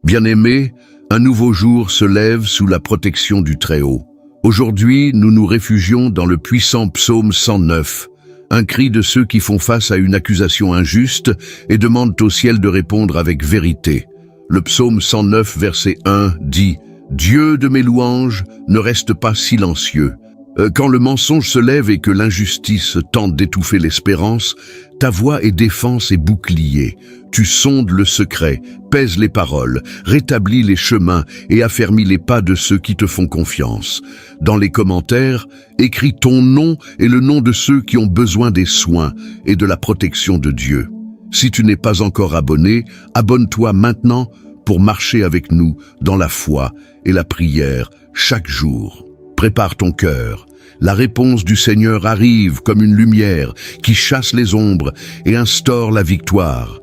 Bien-aimés, un nouveau jour se lève sous la protection du Très-Haut. Aujourd'hui, nous nous réfugions dans le puissant psaume 109, un cri de ceux qui font face à une accusation injuste et demandent au ciel de répondre avec vérité. Le psaume 109, verset 1 dit « Dieu de mes louanges, ne reste pas silencieux. » Quand le mensonge se lève et que l'injustice tente d'étouffer l'espérance, ta voix est défense et bouclier. Tu sondes le secret, pèses les paroles, rétablis les chemins et affermis les pas de ceux qui te font confiance. Dans les commentaires, écris ton nom et le nom de ceux qui ont besoin des soins et de la protection de Dieu. Si tu n'es pas encore abonné, abonne-toi maintenant pour marcher avec nous dans la foi et la prière chaque jour. Prépare ton cœur. La réponse du Seigneur arrive comme une lumière qui chasse les ombres et instaure la victoire.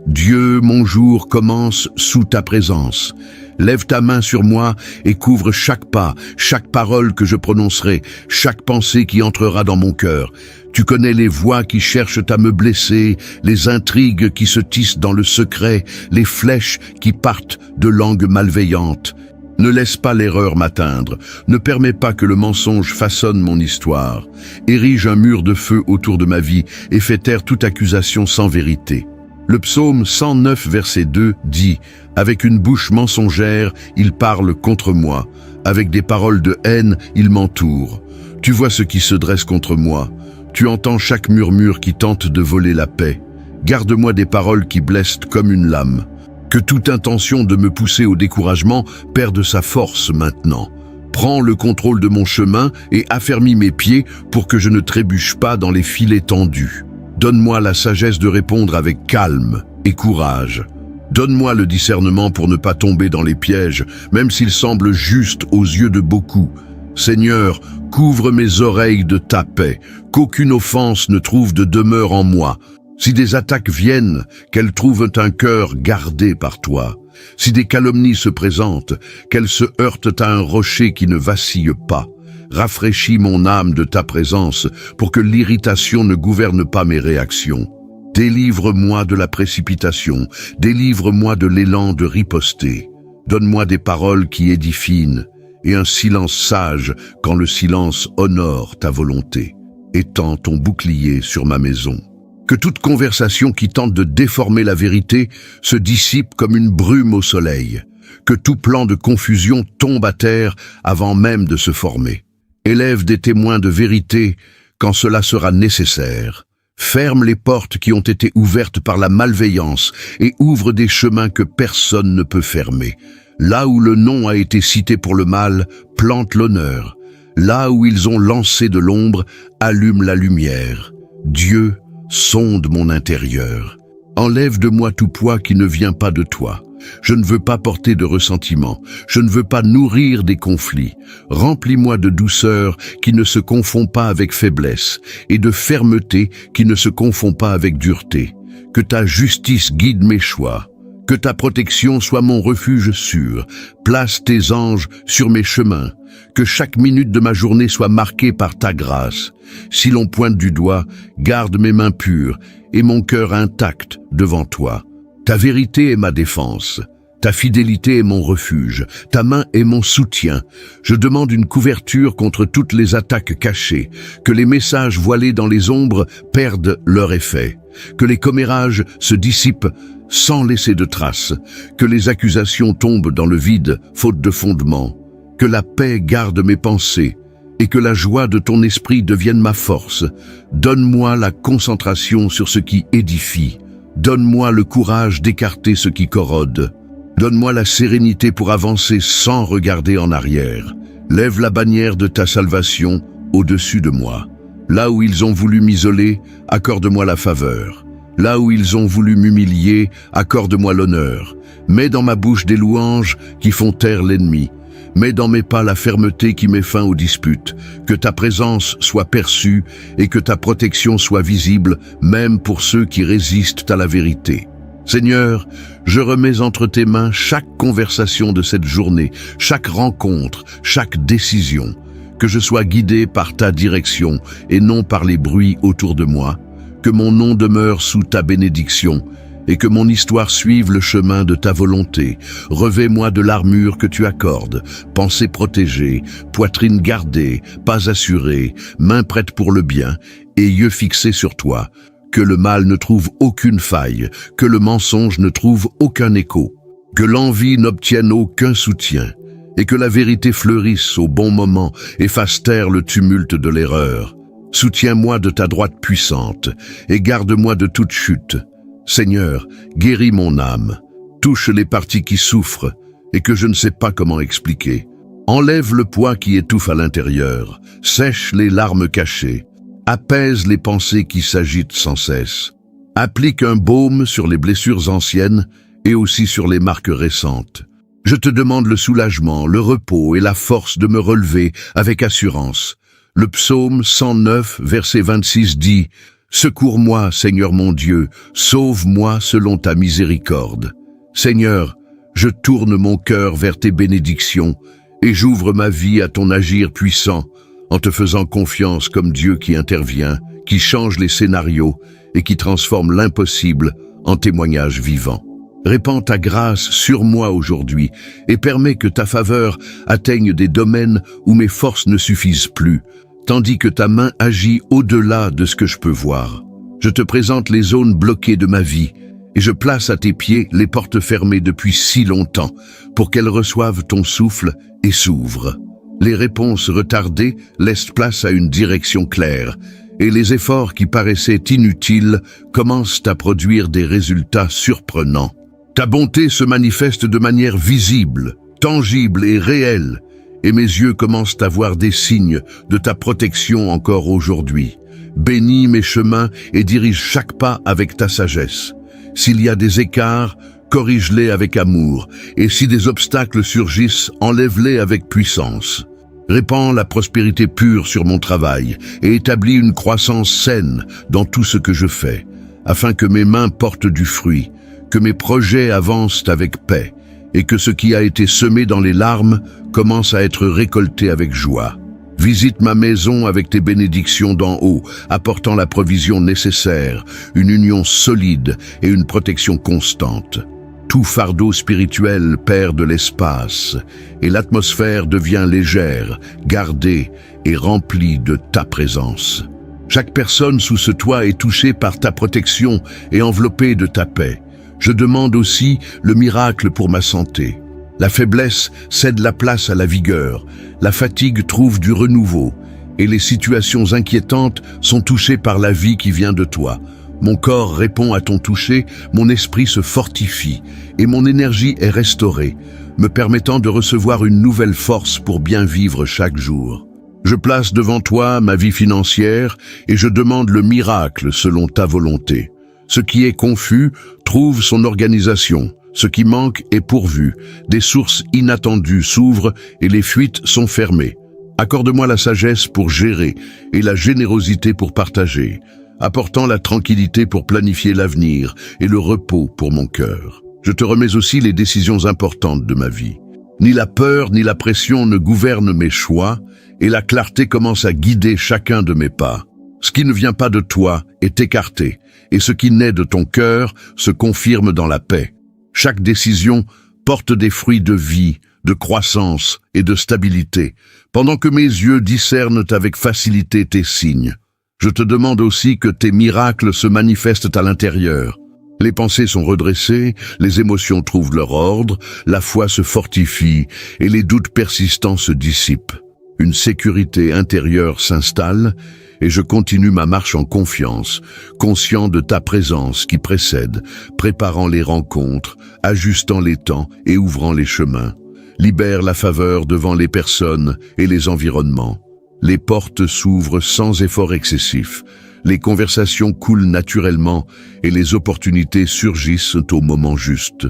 Dieu, mon jour commence sous ta présence. Lève ta main sur moi et couvre chaque pas, chaque parole que je prononcerai, chaque pensée qui entrera dans mon cœur. Tu connais les voix qui cherchent à me blesser, les intrigues qui se tissent dans le secret, les flèches qui partent de langues malveillantes. Ne laisse pas l'erreur m'atteindre, ne permets pas que le mensonge façonne mon histoire. Érige un mur de feu autour de ma vie et fais taire toute accusation sans vérité. Le psaume 109, verset 2 dit « Avec une bouche mensongère, il parle contre moi. Avec des paroles de haine, il m'entoure. Tu vois ce qui se dresse contre moi. Tu entends chaque murmure qui tente de voler la paix. Garde-moi des paroles qui blessent comme une lame. Que toute intention de me pousser au découragement perde sa force maintenant. Prends le contrôle de mon chemin et affermis mes pieds pour que je ne trébuche pas dans les filets tendus. Donne-moi la sagesse de répondre avec calme et courage. Donne-moi le discernement pour ne pas tomber dans les pièges, même s'ils semblent justes aux yeux de beaucoup. Seigneur, couvre mes oreilles de ta paix, qu'aucune offense ne trouve de demeure en moi. Si des attaques viennent, qu'elles trouvent un cœur gardé par toi. Si des calomnies se présentent, qu'elles se heurtent à un rocher qui ne vacille pas. Rafraîchis mon âme de ta présence pour que l'irritation ne gouverne pas mes réactions. Délivre-moi de la précipitation, délivre-moi de l'élan de riposter. Donne-moi des paroles qui édifient et un silence sage quand le silence honore ta volonté. Étends ton bouclier sur ma maison. Que toute conversation qui tente de déformer la vérité se dissipe comme une brume au soleil. Que tout plan de confusion tombe à terre avant même de se former. Élève des témoins de vérité quand cela sera nécessaire. Ferme les portes qui ont été ouvertes par la malveillance et ouvre des chemins que personne ne peut fermer. Là où le nom a été cité pour le mal, plante l'honneur. Là où ils ont lancé de l'ombre, allume la lumière. Dieu, sonde mon intérieur. Enlève de moi tout poids qui ne vient pas de toi. Je ne veux pas porter de ressentiment. Je ne veux pas nourrir des conflits. Remplis-moi de douceur qui ne se confond pas avec faiblesse et de fermeté qui ne se confond pas avec dureté. Que ta justice guide mes choix. Que ta protection soit mon refuge sûr. Place tes anges sur mes chemins. Que chaque minute de ma journée soit marquée par ta grâce. Si l'on pointe du doigt, garde mes mains pures et mon cœur intact devant toi. Ta vérité est ma défense. Ta fidélité est mon refuge. Ta main est mon soutien. Je demande une couverture contre toutes les attaques cachées. Que les messages voilés dans les ombres perdent leur effet. Que les commérages se dissipent sans laisser de traces. Que les accusations tombent dans le vide, faute de fondement. Que la paix garde mes pensées et que la joie de ton esprit devienne ma force. Donne-moi la concentration sur ce qui édifie. Donne-moi le courage d'écarter ce qui corrode. Donne-moi la sérénité pour avancer sans regarder en arrière. Lève la bannière de ta salvation au-dessus de moi. Là où ils ont voulu m'isoler, accorde-moi la faveur. Là où ils ont voulu m'humilier, accorde-moi l'honneur. Mets dans ma bouche des louanges qui font taire l'ennemi. Mets dans mes pas la fermeté qui met fin aux disputes. Que ta présence soit perçue et que ta protection soit visible, même pour ceux qui résistent à la vérité. Seigneur, je remets entre tes mains chaque conversation de cette journée, chaque rencontre, chaque décision. Que je sois guidé par ta direction et non par les bruits autour de moi. Que mon nom demeure sous ta bénédiction et que mon histoire suive le chemin de ta volonté. Revêt-moi de l'armure que tu accordes, pensée protégée, poitrine gardée, pas assurée, main prête pour le bien, et yeux fixés sur toi. Que le mal ne trouve aucune faille, que le mensonge ne trouve aucun écho, que l'envie n'obtienne aucun soutien, et que la vérité fleurisse au bon moment et fasse taire le tumulte de l'erreur. Soutiens-moi de ta droite puissante, et garde-moi de toute chute. Seigneur, guéris mon âme, touche les parties qui souffrent et que je ne sais pas comment expliquer. Enlève le poids qui étouffe à l'intérieur, sèche les larmes cachées, apaise les pensées qui s'agitent sans cesse. Applique un baume sur les blessures anciennes et aussi sur les marques récentes. Je te demande le soulagement, le repos et la force de me relever avec assurance. Le psaume 109, verset 26 dit « Secours-moi, Seigneur mon Dieu, sauve-moi selon ta miséricorde. Seigneur, je tourne mon cœur vers tes bénédictions et j'ouvre ma vie à ton agir puissant en te faisant confiance comme Dieu qui intervient, qui change les scénarios et qui transforme l'impossible en témoignage vivant. Répands ta grâce sur moi aujourd'hui et permets que ta faveur atteigne des domaines où mes forces ne suffisent plus, tandis que ta main agit au-delà de ce que je peux voir. Je te présente les zones bloquées de ma vie et je place à tes pieds les portes fermées depuis si longtemps pour qu'elles reçoivent ton souffle et s'ouvrent. Les réponses retardées laissent place à une direction claire et les efforts qui paraissaient inutiles commencent à produire des résultats surprenants. Ta bonté se manifeste de manière visible, tangible et réelle, et mes yeux commencent à voir des signes de ta protection encore aujourd'hui. Bénis mes chemins et dirige chaque pas avec ta sagesse. S'il y a des écarts, corrige-les avec amour, et si des obstacles surgissent, enlève-les avec puissance. Répands la prospérité pure sur mon travail et établis une croissance saine dans tout ce que je fais, afin que mes mains portent du fruit, que mes projets avancent avec paix, et que ce qui a été semé dans les larmes commence à être récolté avec joie. Visite ma maison avec tes bénédictions d'en haut, apportant la provision nécessaire, une union solide et une protection constante. Tout fardeau spirituel perd de l'espace, et l'atmosphère devient légère, gardée et remplie de ta présence. Chaque personne sous ce toit est touchée par ta protection et enveloppée de ta paix. Je demande aussi le miracle pour ma santé. La faiblesse cède la place à la vigueur, la fatigue trouve du renouveau, et les situations inquiétantes sont touchées par la vie qui vient de toi. Mon corps répond à ton toucher, mon esprit se fortifie, et mon énergie est restaurée, me permettant de recevoir une nouvelle force pour bien vivre chaque jour. Je place devant toi ma vie financière, et je demande le miracle selon ta volonté. Ce qui est confus trouve son organisation, ce qui manque est pourvu, des sources inattendues s'ouvrent et les fuites sont fermées. Accorde-moi la sagesse pour gérer et la générosité pour partager, apportant la tranquillité pour planifier l'avenir et le repos pour mon cœur. Je te remets aussi les décisions importantes de ma vie. Ni la peur ni la pression ne gouvernent mes choix et la clarté commence à guider chacun de mes pas. Ce qui ne vient pas de toi est écarté, et ce qui naît de ton cœur se confirme dans la paix. Chaque décision porte des fruits de vie, de croissance et de stabilité, pendant que mes yeux discernent avec facilité tes signes. Je te demande aussi que tes miracles se manifestent à l'intérieur. Les pensées sont redressées, les émotions trouvent leur ordre, la foi se fortifie et les doutes persistants se dissipent. Une sécurité intérieure s'installe et je continue ma marche en confiance, conscient de ta présence qui précède, préparant les rencontres, ajustant les temps et ouvrant les chemins. Libère la faveur devant les personnes et les environnements. Les portes s'ouvrent sans effort excessif. Les conversations coulent naturellement et les opportunités surgissent au moment juste.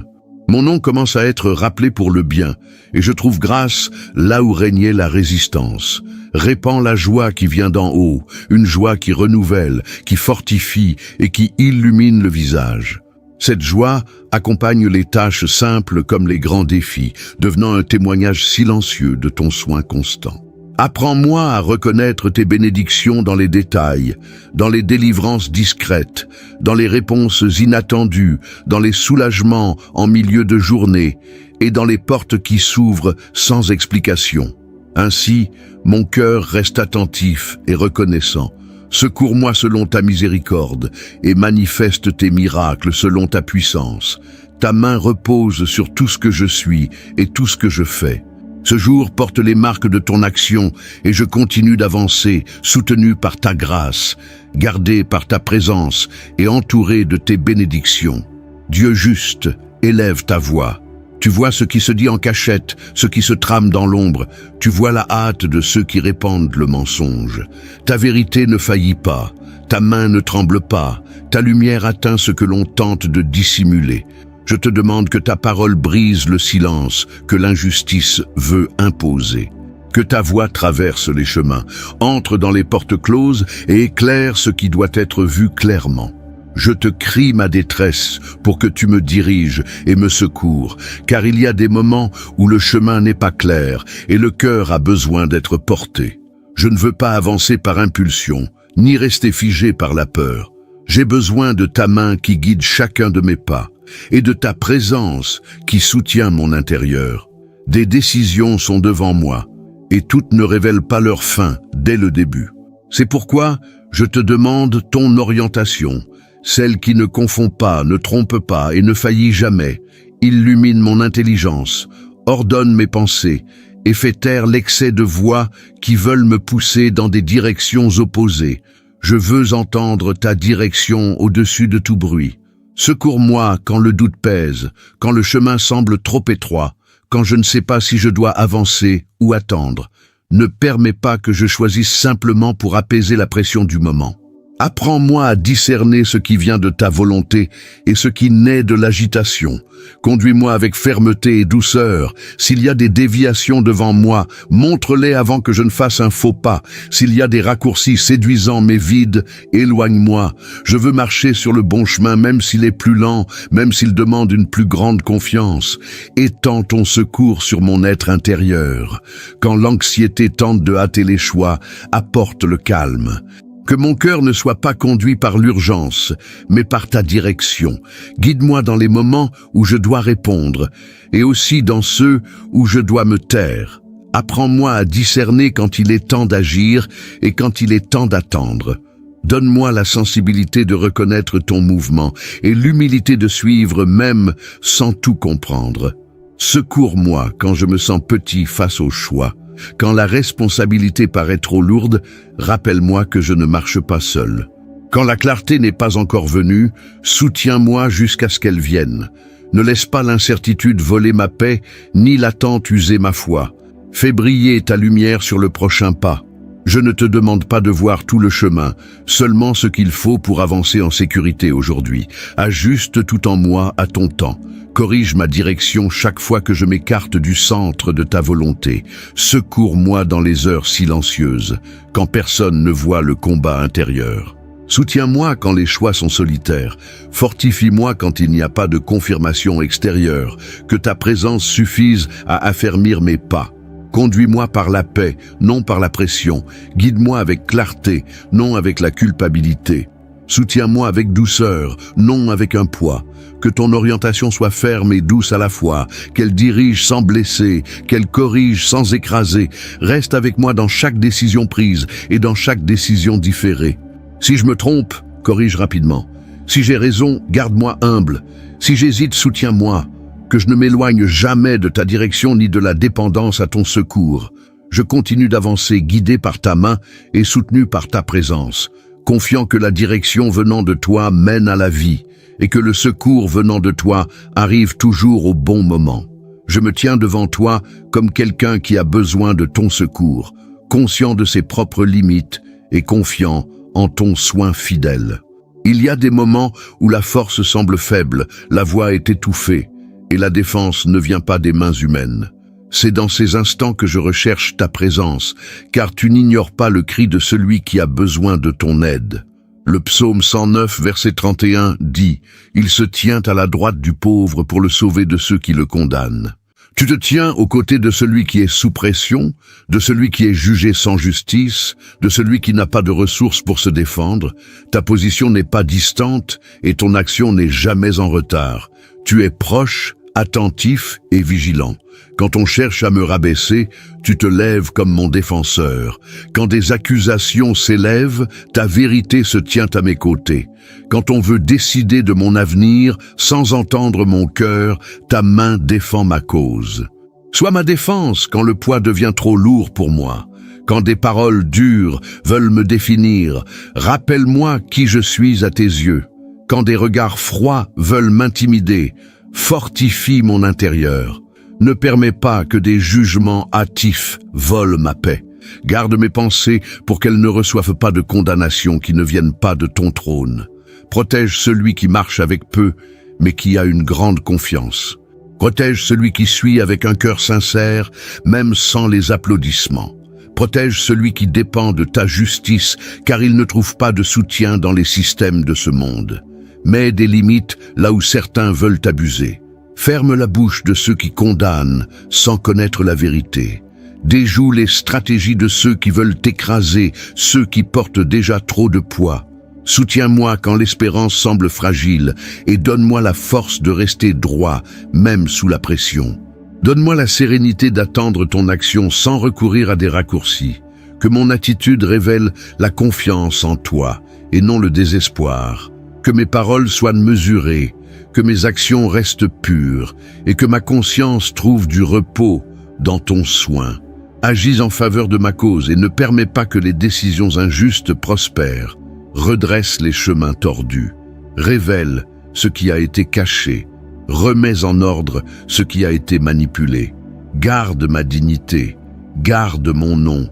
Mon nom commence à être rappelé pour le bien et je trouve grâce là où régnait la résistance. Répands la joie qui vient d'en haut, une joie qui renouvelle, qui fortifie et qui illumine le visage. Cette joie accompagne les tâches simples comme les grands défis, devenant un témoignage silencieux de ton soin constant. Apprends-moi à reconnaître tes bénédictions dans les détails, dans les délivrances discrètes, dans les réponses inattendues, dans les soulagements en milieu de journée et dans les portes qui s'ouvrent sans explication. Ainsi, mon cœur reste attentif et reconnaissant. Secours-moi selon ta miséricorde et manifeste tes miracles selon ta puissance. Ta main repose sur tout ce que je suis et tout ce que je fais. Ce jour porte les marques de ton action et je continue d'avancer, soutenu par ta grâce, gardé par ta présence et entouré de tes bénédictions. Dieu juste, élève ta voix. Tu vois ce qui se dit en cachette, ce qui se trame dans l'ombre. Tu vois la hâte de ceux qui répandent le mensonge. Ta vérité ne faillit pas, ta main ne tremble pas, ta lumière atteint ce que l'on tente de dissimuler. Je te demande que ta parole brise le silence que l'injustice veut imposer. Que ta voix traverse les chemins, entre dans les portes closes et éclaire ce qui doit être vu clairement. Je te crie ma détresse pour que tu me diriges et me secours, car il y a des moments où le chemin n'est pas clair et le cœur a besoin d'être porté. Je ne veux pas avancer par impulsion, ni rester figé par la peur. J'ai besoin de ta main qui guide chacun de mes pas, et de ta présence qui soutient mon intérieur. Des décisions sont devant moi, et toutes ne révèlent pas leur fin dès le début. C'est pourquoi je te demande ton orientation, celle qui ne confond pas, ne trompe pas et ne faillit jamais. Illumine mon intelligence, ordonne mes pensées, et fais taire l'excès de voix qui veulent me pousser dans des directions opposées. Je veux entendre ta direction au-dessus de tout bruit. Secours-moi quand le doute pèse, quand le chemin semble trop étroit, quand je ne sais pas si je dois avancer ou attendre. Ne permets pas que je choisisse simplement pour apaiser la pression du moment. Apprends-moi à discerner ce qui vient de ta volonté et ce qui naît de l'agitation. Conduis-moi avec fermeté et douceur. S'il y a des déviations devant moi, montre-les avant que je ne fasse un faux pas. S'il y a des raccourcis séduisants mais vides, éloigne-moi. Je veux marcher sur le bon chemin même s'il est plus lent, même s'il demande une plus grande confiance. Étends ton secours sur mon être intérieur. Quand l'anxiété tente de hâter les choix, apporte le calme. Que mon cœur ne soit pas conduit par l'urgence, mais par ta direction. Guide-moi dans les moments où je dois répondre, et aussi dans ceux où je dois me taire. Apprends-moi à discerner quand il est temps d'agir et quand il est temps d'attendre. Donne-moi la sensibilité de reconnaître ton mouvement et l'humilité de suivre même sans tout comprendre. Secours-moi quand je me sens petit face au choix. Quand la responsabilité paraît trop lourde, rappelle-moi que je ne marche pas seul. Quand la clarté n'est pas encore venue, soutiens-moi jusqu'à ce qu'elle vienne. Ne laisse pas l'incertitude voler ma paix, ni l'attente user ma foi. Fais briller ta lumière sur le prochain pas. Je ne te demande pas de voir tout le chemin, seulement ce qu'il faut pour avancer en sécurité aujourd'hui. Ajuste tout en moi à ton temps. Corrige ma direction chaque fois que je m'écarte du centre de ta volonté. Secours-moi dans les heures silencieuses, quand personne ne voit le combat intérieur. Soutiens-moi quand les choix sont solitaires. Fortifie-moi quand il n'y a pas de confirmation extérieure. Que ta présence suffise à affermir mes pas. Conduis-moi par la paix, non par la pression. Guide-moi avec clarté, non avec la culpabilité. Soutiens-moi avec douceur, non avec un poids. Que ton orientation soit ferme et douce à la fois, qu'elle dirige sans blesser, qu'elle corrige sans écraser. Reste avec moi dans chaque décision prise et dans chaque décision différée. Si je me trompe, corrige rapidement. Si j'ai raison, garde-moi humble. Si j'hésite, soutiens-moi. Que je ne m'éloigne jamais de ta direction ni de la dépendance à ton secours. Je continue d'avancer guidé par ta main et soutenu par ta présence, confiant que la direction venant de toi mène à la vie et que le secours venant de toi arrive toujours au bon moment. Je me tiens devant toi comme quelqu'un qui a besoin de ton secours, conscient de ses propres limites et confiant en ton soin fidèle. Il y a des moments où la force semble faible, la voix est étouffée, et la défense ne vient pas des mains humaines. C'est dans ces instants que je recherche ta présence, car tu n'ignores pas le cri de celui qui a besoin de ton aide. Le psaume 109, verset 31 dit « Il se tient à la droite du pauvre pour le sauver de ceux qui le condamnent. » Tu te tiens aux côtés de celui qui est sous pression, de celui qui est jugé sans justice, de celui qui n'a pas de ressources pour se défendre. Ta position n'est pas distante et ton action n'est jamais en retard. Tu es proche, attentif et vigilant. Quand on cherche à me rabaisser, tu te lèves comme mon défenseur. Quand des accusations s'élèvent, ta vérité se tient à mes côtés. Quand on veut décider de mon avenir sans entendre mon cœur, ta main défend ma cause. Sois ma défense quand le poids devient trop lourd pour moi. Quand des paroles dures veulent me définir, rappelle-moi qui je suis à tes yeux. Quand des regards froids veulent m'intimider, fortifie mon intérieur. Ne permets pas que des jugements hâtifs volent ma paix. Garde mes pensées pour qu'elles ne reçoivent pas de condamnation qui ne viennent pas de ton trône. Protège celui qui marche avec peu, mais qui a une grande confiance. Protège celui qui suit avec un cœur sincère, même sans les applaudissements. Protège celui qui dépend de ta justice, car il ne trouve pas de soutien dans les systèmes de ce monde. Mets des limites là où certains veulent abuser. Ferme la bouche de ceux qui condamnent sans connaître la vérité. Déjoue les stratégies de ceux qui veulent t'écraser, ceux qui portent déjà trop de poids. Soutiens-moi quand l'espérance semble fragile et donne-moi la force de rester droit, même sous la pression. Donne-moi la sérénité d'attendre ton action sans recourir à des raccourcis. Que mon attitude révèle la confiance en toi et non le désespoir. Que mes paroles soient mesurées, que mes actions restent pures et que ma conscience trouve du repos dans ton soin. Agis en faveur de ma cause et ne permets pas que les décisions injustes prospèrent. Redresse les chemins tordus. Révèle ce qui a été caché. Remets en ordre ce qui a été manipulé. Garde ma dignité. Garde mon nom.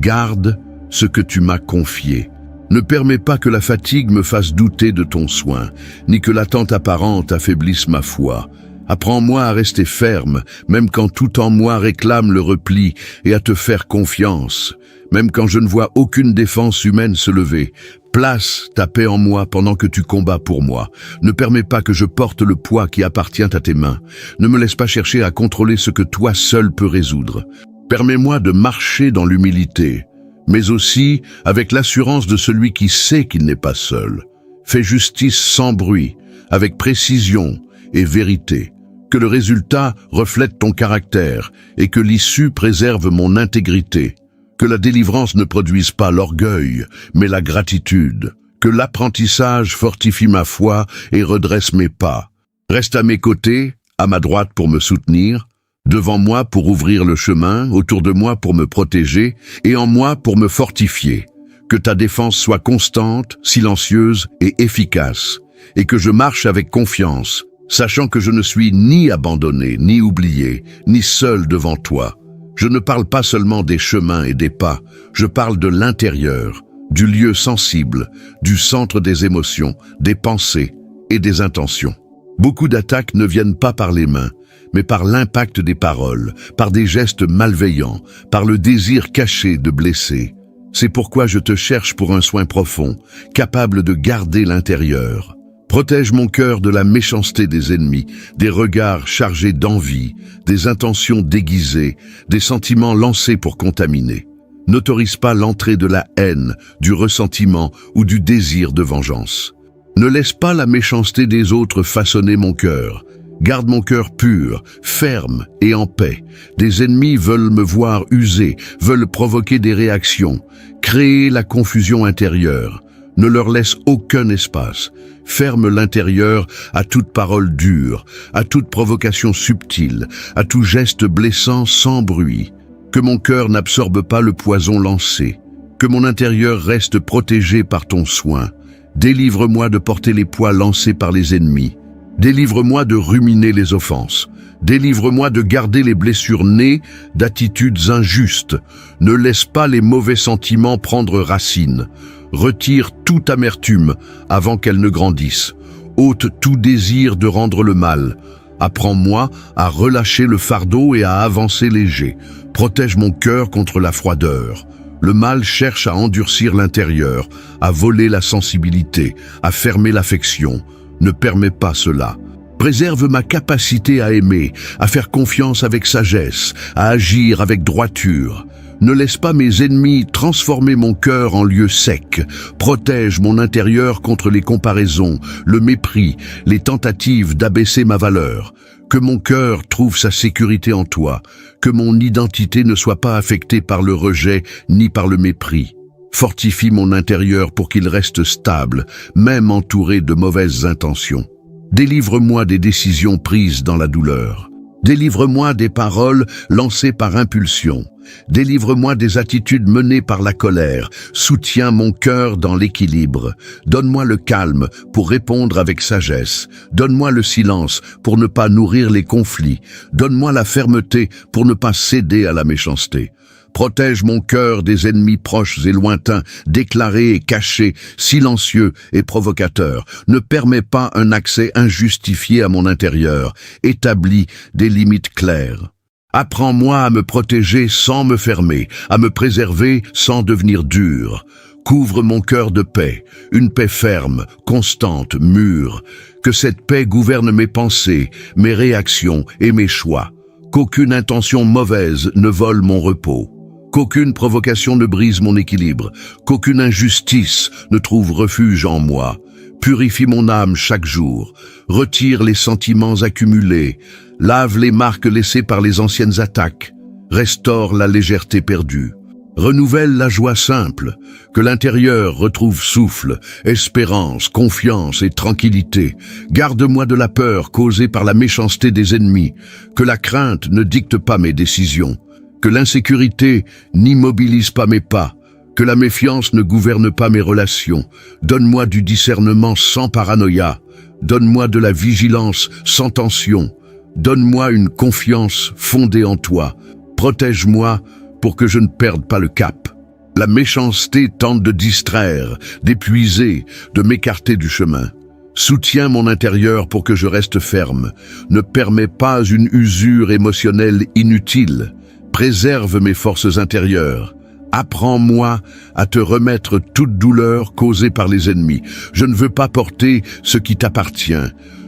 Garde ce que tu m'as confié. Ne permets pas que la fatigue me fasse douter de ton soin, ni que l'attente apparente affaiblisse ma foi. Apprends-moi à rester ferme, même quand tout en moi réclame le repli, et à te faire confiance, même quand je ne vois aucune défense humaine se lever. Place ta paix en moi pendant que tu combats pour moi. Ne permets pas que je porte le poids qui appartient à tes mains. Ne me laisse pas chercher à contrôler ce que toi seul peux résoudre. Permets-moi de marcher dans l'humilité, mais aussi avec l'assurance de celui qui sait qu'il n'est pas seul. Fais justice sans bruit, avec précision et vérité. Que le résultat reflète ton caractère et que l'issue préserve mon intégrité. Que la délivrance ne produise pas l'orgueil, mais la gratitude. Que l'apprentissage fortifie ma foi et redresse mes pas. Reste à mes côtés, à ma droite pour me soutenir, devant moi pour ouvrir le chemin, autour de moi pour me protéger et en moi pour me fortifier. Que ta défense soit constante, silencieuse et efficace, et que je marche avec confiance, sachant que je ne suis ni abandonné, ni oublié, ni seul devant toi. Je ne parle pas seulement des chemins et des pas, je parle de l'intérieur, du lieu sensible, du centre des émotions, des pensées et des intentions. Beaucoup d'attaques ne viennent pas par les mains, mais par l'impact des paroles, par des gestes malveillants, par le désir caché de blesser. C'est pourquoi je te cherche pour un soin profond, capable de garder l'intérieur. Protège mon cœur de la méchanceté des ennemis, des regards chargés d'envie, des intentions déguisées, des sentiments lancés pour contaminer. N'autorise pas l'entrée de la haine, du ressentiment ou du désir de vengeance. Ne laisse pas la méchanceté des autres façonner mon cœur. Garde mon cœur pur, ferme et en paix. Des ennemis veulent me voir user, veulent provoquer des réactions, créer la confusion intérieure. Ne leur laisse aucun espace. Ferme l'intérieur à toute parole dure, à toute provocation subtile, à tout geste blessant sans bruit. Que mon cœur n'absorbe pas le poison lancé. Que mon intérieur reste protégé par ton soin. Délivre-moi de porter les poids lancés par les ennemis. Délivre-moi de ruminer les offenses. Délivre-moi de garder les blessures nées d'attitudes injustes. Ne laisse pas les mauvais sentiments prendre racine. Retire toute amertume avant qu'elle ne grandisse. Ôte tout désir de rendre le mal. Apprends-moi à relâcher le fardeau et à avancer léger. Protège mon cœur contre la froideur. Le mal cherche à endurcir l'intérieur, à voler la sensibilité, à fermer l'affection. Ne permets pas cela. Préserve ma capacité à aimer, à faire confiance avec sagesse, à agir avec droiture. Ne laisse pas mes ennemis transformer mon cœur en lieu sec. Protège mon intérieur contre les comparaisons, le mépris, les tentatives d'abaisser ma valeur. Que mon cœur trouve sa sécurité en toi, que mon identité ne soit pas affectée par le rejet ni par le mépris. Fortifie mon intérieur pour qu'il reste stable, même entouré de mauvaises intentions. Délivre-moi des décisions prises dans la douleur. Délivre-moi des paroles lancées par impulsion. Délivre-moi des attitudes menées par la colère. Soutiens mon cœur dans l'équilibre. Donne-moi le calme pour répondre avec sagesse. Donne-moi le silence pour ne pas nourrir les conflits. Donne-moi la fermeté pour ne pas céder à la méchanceté. Protège mon cœur des ennemis proches et lointains, déclarés et cachés, silencieux et provocateurs. Ne permets pas un accès injustifié à mon intérieur. Établis des limites claires. Apprends-moi à me protéger sans me fermer, à me préserver sans devenir dur. Couvre mon cœur de paix, une paix ferme, constante, mûre. Que cette paix gouverne mes pensées, mes réactions et mes choix. Qu'aucune intention mauvaise ne vole mon repos. Qu'aucune provocation ne brise mon équilibre, qu'aucune injustice ne trouve refuge en moi. Purifie mon âme chaque jour, retire les sentiments accumulés, lave les marques laissées par les anciennes attaques, restaure la légèreté perdue. Renouvelle la joie simple, que l'intérieur retrouve souffle, espérance, confiance et tranquillité. Garde-moi de la peur causée par la méchanceté des ennemis, que la crainte ne dicte pas mes décisions. Que l'insécurité n'immobilise pas mes pas, que la méfiance ne gouverne pas mes relations. Donne-moi du discernement sans paranoïa, donne-moi de la vigilance sans tension, donne-moi une confiance fondée en toi. Protège-moi pour que je ne perde pas le cap. La méchanceté tente de distraire, d'épuiser, de m'écarter du chemin. Soutiens mon intérieur pour que je reste ferme. Ne permets pas une usure émotionnelle inutile. Préserve mes forces intérieures. Apprends-moi à te remettre toute douleur causée par les ennemis. Je ne veux pas porter ce qui t'appartient.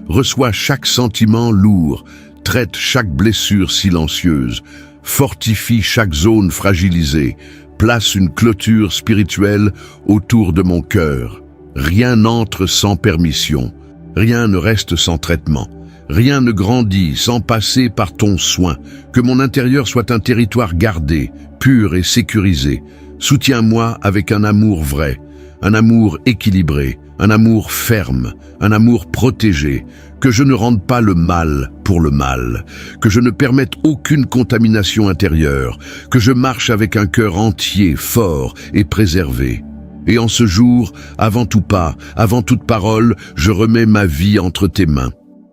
Reçois chaque sentiment lourd. Traite chaque blessure silencieuse. Fortifie chaque zone fragilisée. Place une clôture spirituelle autour de mon cœur. Rien n'entre sans permission. Rien ne reste sans traitement. Rien ne grandit sans passer par ton soin. Que mon intérieur soit un territoire gardé, pur et sécurisé. Soutiens-moi avec un amour vrai, un amour équilibré, un amour ferme, un amour protégé. Que je ne rende pas le mal pour le mal. Que je ne permette aucune contamination intérieure. Que je marche avec un cœur entier, fort et préservé. Et en ce jour, avant tout pas, avant toute parole, je remets ma vie entre tes mains.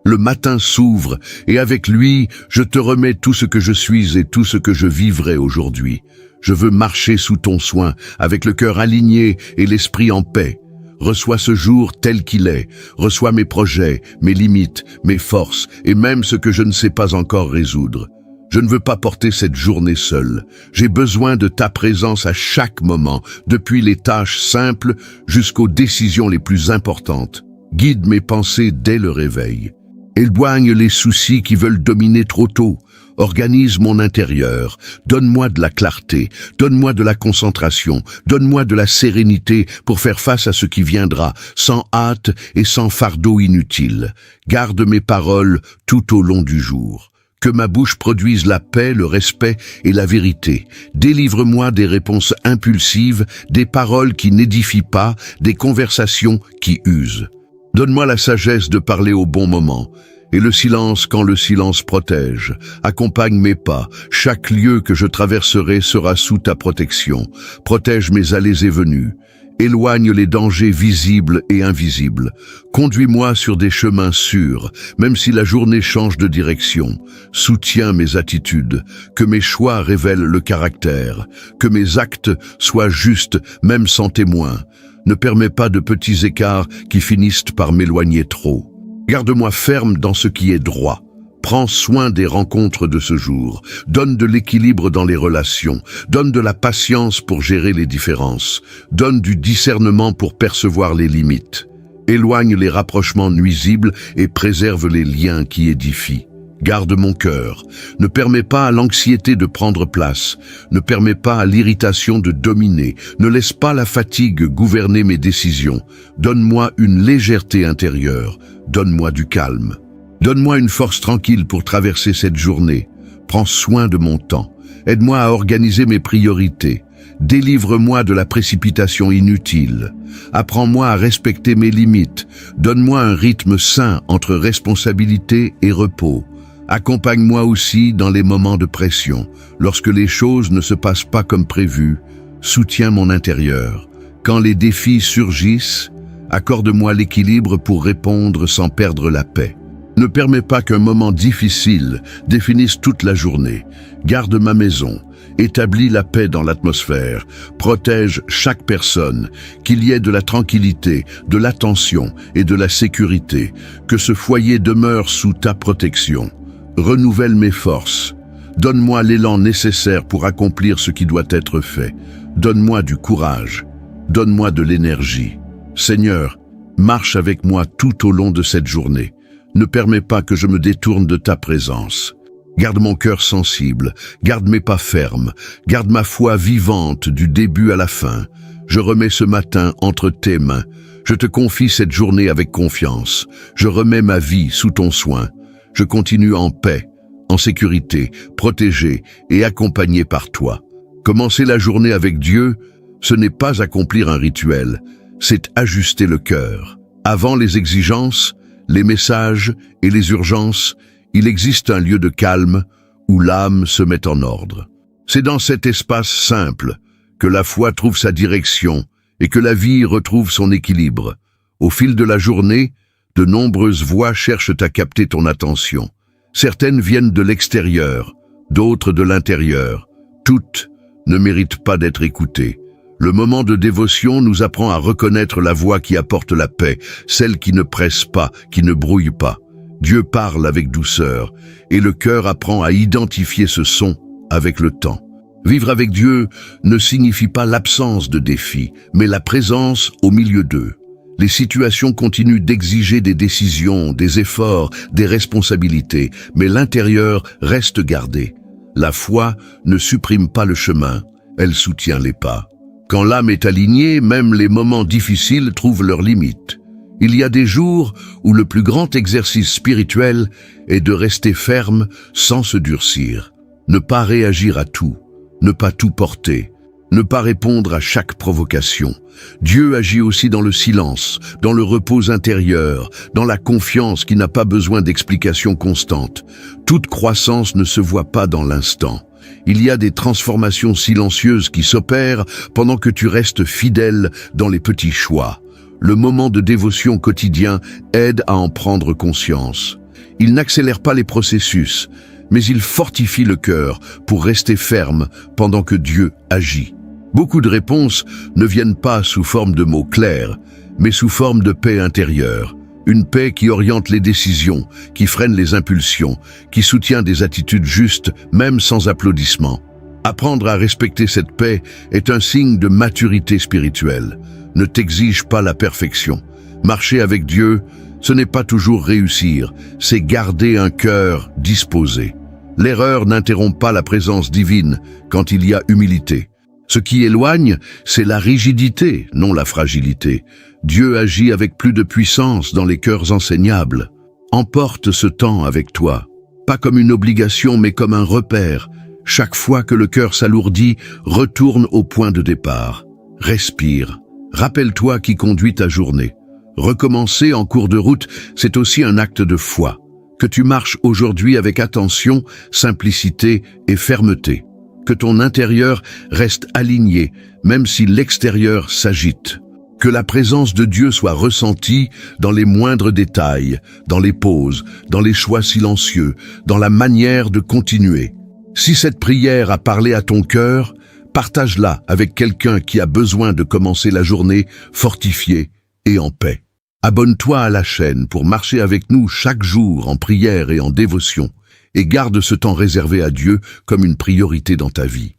Le matin s'ouvre, et avec lui, je te remets tout ce que je suis et tout ce que je vivrai aujourd'hui. Je veux marcher sous ton soin, avec le cœur aligné et l'esprit en paix. Reçois ce jour tel qu'il est. Reçois mes projets, mes limites, mes forces, et même ce que je ne sais pas encore résoudre. Je ne veux pas porter cette journée seule. J'ai besoin de ta présence à chaque moment, depuis les tâches simples jusqu'aux décisions les plus importantes. Guide mes pensées dès le réveil. Éloigne les soucis qui veulent dominer trop tôt. Organise mon intérieur. Donne-moi de la clarté. Donne-moi de la concentration. Donne-moi de la sérénité pour faire face à ce qui viendra, sans hâte et sans fardeau inutile. Garde mes paroles tout au long du jour. Que ma bouche produise la paix, le respect et la vérité. Délivre-moi des réponses impulsives, des paroles qui n'édifient pas, des conversations qui usent. Donne-moi la sagesse de parler au bon moment, et le silence quand le silence protège. Accompagne mes pas, chaque lieu que je traverserai sera sous ta protection. Protège mes allées et venues. Éloigne les dangers visibles et invisibles. Conduis-moi sur des chemins sûrs, même si la journée change de direction. Soutiens mes attitudes, que mes choix révèlent le caractère, que mes actes soient justes, même sans témoin. Ne permets pas de petits écarts qui finissent par m'éloigner trop. Garde-moi ferme dans ce qui est droit. Prends soin des rencontres de ce jour. Donne de l'équilibre dans les relations. Donne de la patience pour gérer les différences. Donne du discernement pour percevoir les limites. Éloigne les rapprochements nuisibles et préserve les liens qui édifient. Garde mon cœur. Ne permets pas à l'anxiété de prendre place. Ne permets pas à l'irritation de dominer. Ne laisse pas la fatigue gouverner mes décisions. Donne-moi une légèreté intérieure. Donne-moi du calme. Donne-moi une force tranquille pour traverser cette journée. Prends soin de mon temps. Aide-moi à organiser mes priorités. Délivre-moi de la précipitation inutile. Apprends-moi à respecter mes limites. Donne-moi un rythme sain entre responsabilité et repos. Accompagne-moi aussi dans les moments de pression. Lorsque les choses ne se passent pas comme prévu, soutiens mon intérieur. Quand les défis surgissent, accorde-moi l'équilibre pour répondre sans perdre la paix. Ne permets pas qu'un moment difficile définisse toute la journée. Garde ma maison. Établis la paix dans l'atmosphère, protège chaque personne, qu'il y ait de la tranquillité, de l'attention et de la sécurité, que ce foyer demeure sous ta protection. Renouvelle mes forces, donne-moi l'élan nécessaire pour accomplir ce qui doit être fait, donne-moi du courage, donne-moi de l'énergie. Seigneur, marche avec moi tout au long de cette journée, ne permets pas que je me détourne de ta présence. Garde mon cœur sensible, garde mes pas fermes, garde ma foi vivante du début à la fin. Je remets ce matin entre tes mains. Je te confie cette journée avec confiance. Je remets ma vie sous ton soin. Je continue en paix, en sécurité, protégé et accompagné par toi. Commencer la journée avec Dieu, ce n'est pas accomplir un rituel, c'est ajuster le cœur. Avant les exigences, les messages et les urgences, il existe un lieu de calme où l'âme se met en ordre. C'est dans cet espace simple que la foi trouve sa direction et que la vie retrouve son équilibre. Au fil de la journée, de nombreuses voix cherchent à capter ton attention. Certaines viennent de l'extérieur, d'autres de l'intérieur. Toutes ne méritent pas d'être écoutées. Le moment de dévotion nous apprend à reconnaître la voix qui apporte la paix, celle qui ne presse pas, qui ne brouille pas. Dieu parle avec douceur, et le cœur apprend à identifier ce son avec le temps. Vivre avec Dieu ne signifie pas l'absence de défis, mais la présence au milieu d'eux. Les situations continuent d'exiger des décisions, des efforts, des responsabilités, mais l'intérieur reste gardé. La foi ne supprime pas le chemin, elle soutient les pas. Quand l'âme est alignée, même les moments difficiles trouvent leurs limites. Il y a des jours où le plus grand exercice spirituel est de rester ferme sans se durcir, ne pas réagir à tout, ne pas tout porter, ne pas répondre à chaque provocation. Dieu agit aussi dans le silence, dans le repos intérieur, dans la confiance qui n'a pas besoin d'explications constantes. Toute croissance ne se voit pas dans l'instant. Il y a des transformations silencieuses qui s'opèrent pendant que tu restes fidèle dans les petits choix. Le moment de dévotion quotidien aide à en prendre conscience. Il n'accélère pas les processus, mais il fortifie le cœur pour rester ferme pendant que Dieu agit. Beaucoup de réponses ne viennent pas sous forme de mots clairs, mais sous forme de paix intérieure. Une paix qui oriente les décisions, qui freine les impulsions, qui soutient des attitudes justes, même sans applaudissements. Apprendre à respecter cette paix est un signe de maturité spirituelle. Ne t'exige pas la perfection. Marcher avec Dieu, ce n'est pas toujours réussir, c'est garder un cœur disposé. L'erreur n'interrompt pas la présence divine quand il y a humilité. Ce qui éloigne, c'est la rigidité, non la fragilité. Dieu agit avec plus de puissance dans les cœurs enseignables. Emporte ce temps avec toi, pas comme une obligation mais comme un repère. Chaque fois que le cœur s'alourdit, retourne au point de départ. Respire. Rappelle-toi qui conduit ta journée. Recommencer en cours de route, c'est aussi un acte de foi. Que tu marches aujourd'hui avec attention, simplicité et fermeté. Que ton intérieur reste aligné, même si l'extérieur s'agite. Que la présence de Dieu soit ressentie dans les moindres détails, dans les pauses, dans les choix silencieux, dans la manière de continuer. Si cette prière a parlé à ton cœur, partage-la avec quelqu'un qui a besoin de commencer la journée fortifié et en paix. Abonne-toi à la chaîne pour marcher avec nous chaque jour en prière et en dévotion, et garde ce temps réservé à Dieu comme une priorité dans ta vie.